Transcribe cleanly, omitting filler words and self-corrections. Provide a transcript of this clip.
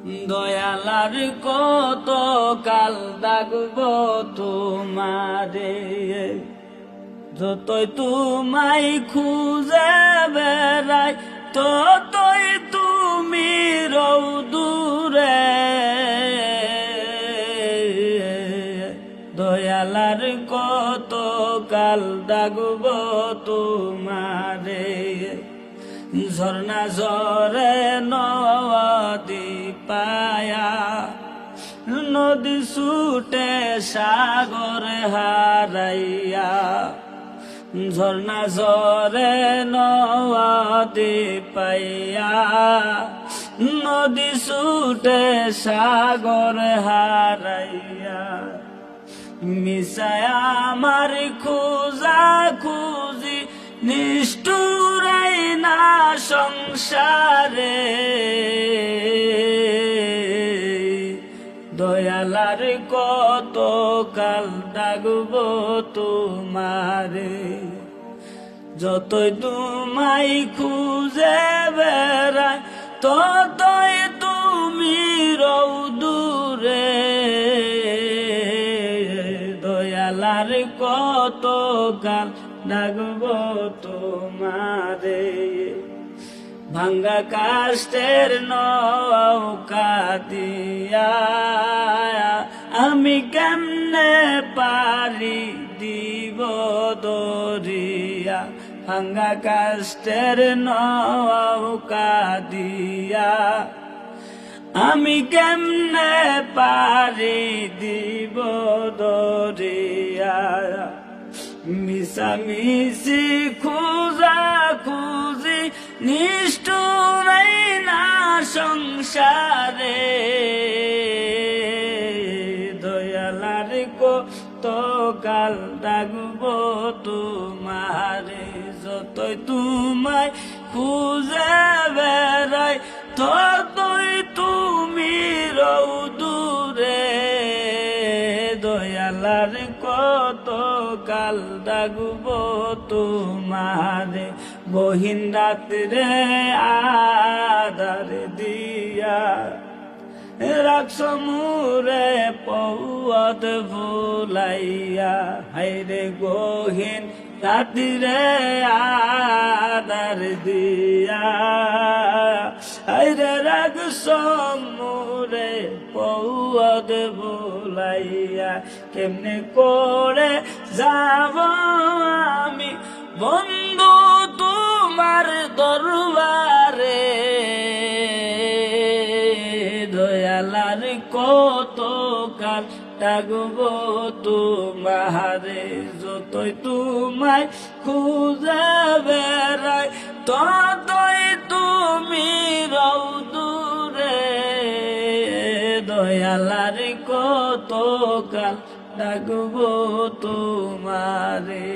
দয়ালার কত কাল ডাকবো তোমারে, যতই তোমায় খুঁজে বেড়াই ততই তুমি রও দূরে। দয়ালার কত কাল ডাকবো তোমারে, ঝর্ণা ঝরে নদী পায়া, নদী ছুটে সাগর হারাইয়া। ঝর্ণা ঝরে নদী পাইয়া, নদী ছুটে সাগর হারাইয়া। মিশায়া আমার খুঁজা খুঁজি নিষ্ঠুরাই না সংসারে। দয়ালার কত কাল ডাকবো তোমারে, যতই তোমায় খুঁজে বেড়াই ততই তুমি রও দূরে। দয়ালার কত কাল ডাকবো তোমারে, ভাঙ্গা কাষ্টের নৌকা দিয়া আমি কেমনে পারি দিব দরিয়া। ভাঙ্গা কাষ্টের নৌকা দিয়া আমি কেমনে পারি দিব দরিয়া। মিশামিশি খুঁজা খুঁজি নিষ্ঠুরাই না সংসারে। দয়ালার কত কাল ডাকবো তোমারে, যতই তোমায় খুঁজে বেড়াই ততই তুমি রও দূরে। দয়ালার কত কাল ডাকবো তোমারে, গহীন রাত্রে আধার দিয়া রাখছ মুরে পৌত ভুলাইয়া। হায়রে গহীন রাত্রে আধার দিয়া, হায়রে রাখছ মুরে পৌত ভুলাইয়া। কেমনে করে যাব আমি বন্ধু তোমার দরবারে। দয়ালার কত কাল ডাকবো তোমারে, যতই তোমায় খুঁজে বেড়াই ততই তুমি রও দূরে। দয়ালার কত কাল ডাকবো তোমারে।